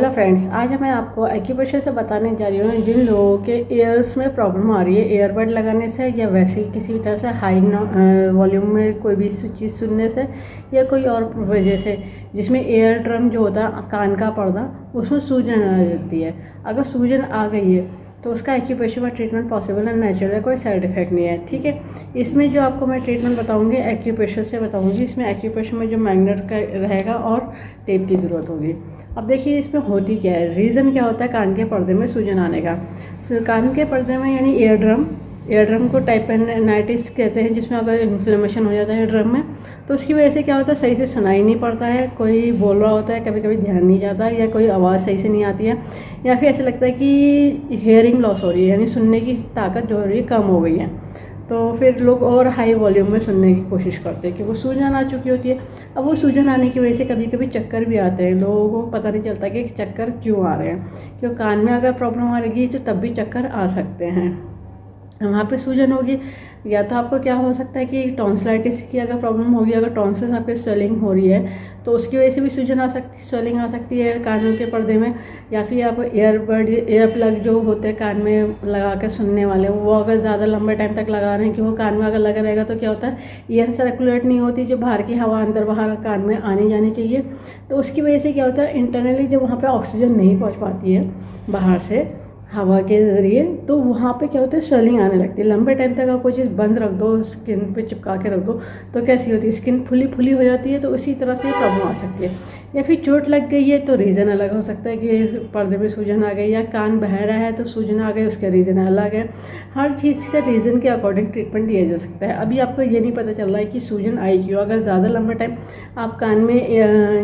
Hello friends, आज मैं आपको एक्यूप्रेशर से बताने जा रही हूँ जिन लोगों के ईयर्स में प्रॉब्लम आ रही है ईयरबड लगाने से या वैसे ही किसी भी तरह से हाई वॉल्यूम में कोई भी चीज़ सुनने से या कोई और वजह से, जिसमें ईयर ड्रम जो होता है कान का पर्दा उसमें सूजन आ जाती है। अगर सूजन आ गई है तो उसका एक्यूप्रेशर में ट्रीटमेंट पॉसिबल है, नेचुरल है, कोई साइड इफेक्ट नहीं है। ठीक है, इसमें जो आपको मैं ट्रीटमेंट बताऊंगी एक्यूप्रेशर से बताऊंगी। इसमें एक्यूप्रेशर में जो मैग्नेट का रहेगा और टेप की ज़रूरत होगी। अब देखिए इसमें होती क्या है, रीज़न क्या होता है कान के पर्दे में सूजन आने का। कान के पर्दे में यानी ईयर ड्रम को टाइपेनाइटिस कहते हैं, जिसमें अगर इन्फ्लेमेशन हो जाता है ड्रम में तो उसकी वजह से क्या होता है, सही से सुनाई नहीं पड़ता है, कोई बोल रहा होता है कभी कभी ध्यान नहीं जाता है, या कोई आवाज़ सही से नहीं आती है, या फिर ऐसा लगता है कि हेयरिंग लॉस हो रही है, यानी सुनने की ताकत जो हो रही है कम हो गई है। तो फिर लोग और हाई वॉल्यूम में सुनने की कोशिश करते हैं कि वो सूजन आ चुकी होती है। अब वो सूजन आने की वजह से कभी कभी चक्कर भी आते हैं, लोगों को पता नहीं चलता कि चक्कर क्यों आ रहे हैं। क्योंकि कान में अगर प्रॉब्लम आ रही है तो तब भी चक्कर आ सकते हैं, वहाँ पे सूजन होगी। या तो आपको क्या हो सकता है कि टॉन्सिलाइटिस की अगर प्रॉब्लम होगी, अगर टॉन्सिल यहाँ पे स्वेलिंग हो रही है तो उसकी वजह से भी सूजन आ सकती स्वेलिंग आ सकती है कानों के पर्दे में। या फिर आप ईयर प्लग जो होते हैं कान में लगा कर सुनने वाले, वो अगर ज़्यादा लंबे टाइम तक लगा रहे हैं कि वो कान में अगर लगा रहेगा तो क्या होता है, ईयर सर्कुलेट नहीं होती, जो बाहर की हवा अंदर बाहर कान में आनी जानी चाहिए, तो उसकी वजह से क्या होता है इंटरनली जब वहाँ पर ऑक्सीजन नहीं पहुँच पाती है बाहर से हवा के ज़रिए, तो वहाँ पे क्या होता है स्वेलिंग आने लगती है। लंबे टाइम तक अगर कोई चीज़ बंद रख दो, स्किन पे चिपका के रख दो तो कैसी होती है, स्किन फुली फुली हो जाती है, तो उसी तरह से प्रॉब्लम आ सकती है। या फिर चोट लग गई है तो रीज़न अलग हो सकता है कि पर्दे में सूजन आ गई, या कान बह रहा है तो सूजन आ गई, उसका रीज़न अलग है। हर चीज़ का रीज़न के अकॉर्डिंग ट्रीटमेंट दिया जा सकता है। अभी आपको ये नहीं पता चल रहा है कि सूजन आई क्यों। अगर ज़्यादा लंबे टाइम आप कान में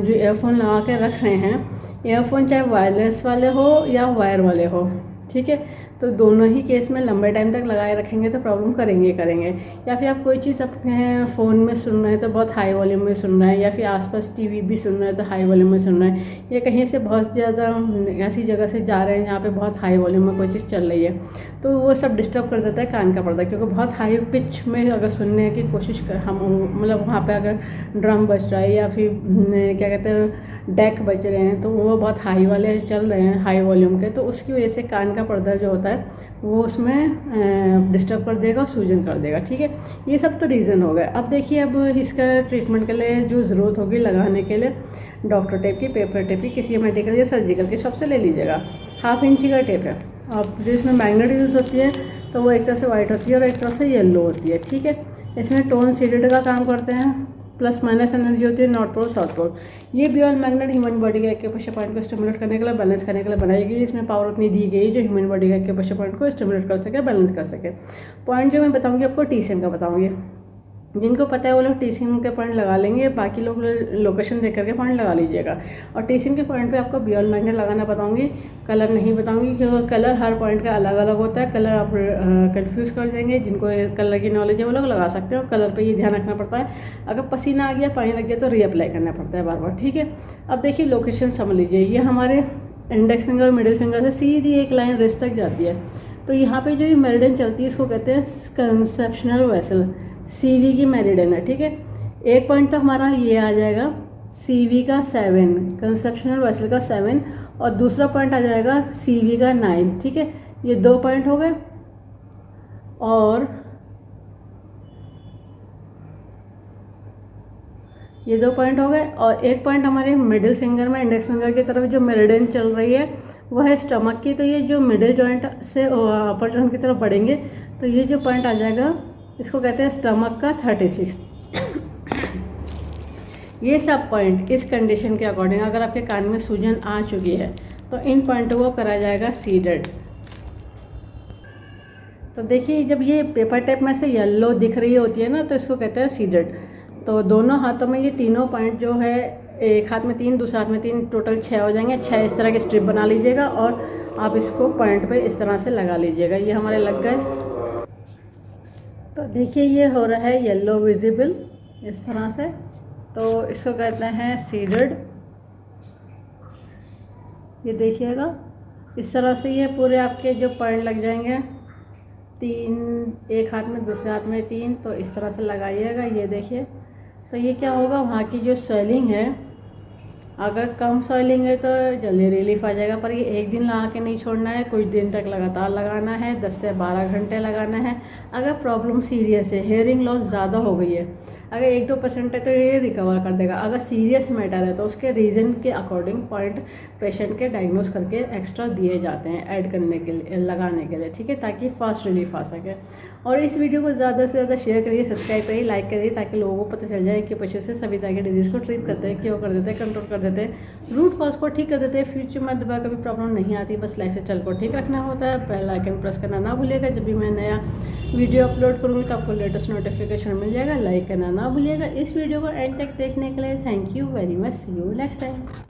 जो ईयरफोन लगा के रख रहे हैं, ईयरफोन चाहे वायरलेस वाले हो या वायर वाले हो, ठीक है, तो दोनों ही केस में लंबे टाइम तक लगाए रखेंगे तो प्रॉब्लम करेंगे। या फिर आप कोई चीज़ अपने फ़ोन में सुन रहे हैं तो बहुत हाई वॉल्यूम में सुन रहे हैं, या फिर आसपास टीवी भी सुन रहे हैं तो हाई वॉल्यूम में सुन रहे हैं, या कहीं से बहुत ज़्यादा ऐसी जगह से जा रहे हैं जहाँ पे बहुत हाई वॉल्यूम में कोई चीज़ चल रही है, तो वो सब डिस्टर्ब कर देता है कान का पर्दा। क्योंकि बहुत हाई पिच में अगर सुनने की कोशिश कर हम, मतलब वहाँ पर अगर ड्रम बज रहा है या फिर क्या कहते हैं डेक बज रहे हैं तो वो बहुत हाई वाले चल रहे हैं हाई वॉल्यूम के, तो उसकी वजह से कान का पर्दा जो होता है वो उसमें डिस्टर्ब कर देगा और सूजन कर देगा। ठीक है, ये सब तो रीज़न हो गए। अब देखिए, अब इसका ट्रीटमेंट के लिए जो ज़रूरत होगी लगाने के लिए डॉक्टर टेप की, पेपर टेप की, किसी मेडिकल या सर्जिकल की शॉप से ले लीजिएगा। 1/2 इंची का टेप है। अब जो इसमें मैग्नेट यूज़ होती है तो वो एक तरफ से वाइट होती है और एक तरफ से येलो होती है। ठीक है, इसमें टोन सीडेड का काम करते हैं, प्लस माइनस एनर्जी होती है, नॉर्थ पोल साउथ पोल। ये ड्यूअल मैग्नेट ह्यूमन बॉडी के एक्यूप्रेशर पॉइंट को स्टिमुलेट करने के लिए, बैलेंस करने के लिए बनाई गई। इसमें पावर उतनी दी गई जो ह्यूमन बॉडी के एक्यूप्रेशर पॉइंट को स्टिमुलेट कर सके, बैलेंस कर सके। पॉइंट जो मैं बताऊंगी आपको TCM का बताऊंगी। जिनको पता है वो लोग TCM के पॉइंट लगा लेंगे, बाकी लोग लोकेशन देख करके पॉइंट लगा लीजिएगा। और TCM के पॉइंट पे आपको ड्यूअल मैग्नेट लगाना बताऊंगी, कलर नहीं बताऊंगी क्योंकि कलर हर पॉइंट का अलग अलग होता है। कलर आप कंफ्यूज कर देंगे। जिनको कलर की नॉलेज है वो लोग लगा सकते हैं। और कलर पे ये ध्यान रखना पड़ता है, अगर पसीना आ गया, पानी लग गया तो रीअप्लाई करना पड़ता है बार बार। ठीक है, अब देखिए लोकेशन समझ लीजिए, ये हमारे इंडेक्स फिंगर और मिडिल फिंगर से सीधी एक लाइन रिस्ट तक जाती है। तो यहाँ पर जो ये मेरिडियन चलती है इसको कहते हैं कंसेप्शनल वेसल, CV की मेरिडियन है। ठीक है, एक पॉइंट तो हमारा ये आ जाएगा CV का 7, कंसेप्शनल वेसल का 7, और दूसरा पॉइंट आ जाएगा CV का 9। ठीक है, ये 2 पॉइंट हो गए। और ये 2 पॉइंट हो गए, और एक पॉइंट हमारे मिडिल फिंगर में, इंडेक्स फिंगर की तरफ जो मेरिडियन चल रही है वह है स्टमक की। तो ये जो मिडिल जॉइंट से अपर जॉइंट की तरफ बढ़ेंगे तो ये जो पॉइंट आ जाएगा इसको कहते हैं स्टमक का 36। ये सब पॉइंट इस कंडीशन के अकॉर्डिंग, अगर आपके कान में सूजन आ चुकी है तो इन पॉइंटों को करा जाएगा सीडेड। तो देखिए, जब ये पेपर टेप में से येलो दिख रही होती है ना तो इसको कहते हैं सीडेड। तो दोनों हाथों में ये तीनों पॉइंट जो है, एक हाथ में 3, दूसरे हाथ में 3, टोटल 6 हो जाएंगे। 6 इस तरह के स्ट्रिप बना लीजिएगा और आप इसको पॉइंट पे इस तरह से लगा लीजिएगा। ये हमारे लग गए। तो देखिए ये हो रहा है येलो विजिबल इस तरह से, तो इसको कहते हैं सीडेड। ये देखिएगा इस तरह से ये पूरे आपके जो पॉइंट लग जाएंगे, 3 एक हाथ में, दूसरे हाथ में 3, तो इस तरह से लगाइएगा। ये देखिए, तो ये क्या होगा, वहाँ की जो स्वेलिंग है अगर कम सॉइलिंग है तो जल्दी रिलीफ आ जाएगा, पर ये एक दिन लगा के नहीं छोड़ना है, कुछ दिन तक लगातार लगाना है, 10 से 12 घंटे लगाना है। अगर प्रॉब्लम सीरियस है, हेयरिंग लॉस ज़्यादा हो गई है, अगर 1-2% है तो ये रिकवर कर देगा। अगर सीरियस मैटर है तो उसके रीज़न के अकॉर्डिंग पॉइंट पेशेंट के डायग्नोस करके एक्स्ट्रा दिए जाते हैं ऐड करने के लिए, लगाने के लिए, ठीक है, ताकि फास्ट रिलीफ आ सके। और इस वीडियो को ज़्यादा से ज़्यादा शेयर करिए, सब्सक्राइब करिए, लाइक करिए, ताकि लोगों को पता चल जाए कि पीछे से सभी तरह के डिजीज़ को ट्रीट करते हैं, क्योर कर देते हैं, कंट्रोल कर देते हैं, रूट कॉज को ठीक कर देते हैं। फ्यूचर में दोबारा कभी प्रॉब्लम नहीं आती, बस लाइफ स्टाइल को ठीक रखना होता है। बेल आइकन प्रेस करना ना भूलिएगा, जब भी मैं नया वीडियो अपलोड करूँगी तो आपको लेटेस्ट नोटिफिकेशन मिल जाएगा। लाइक करना ना भूलिएगा। इस वीडियो को एंड तक देखने के लिए thank you very much. See you next time.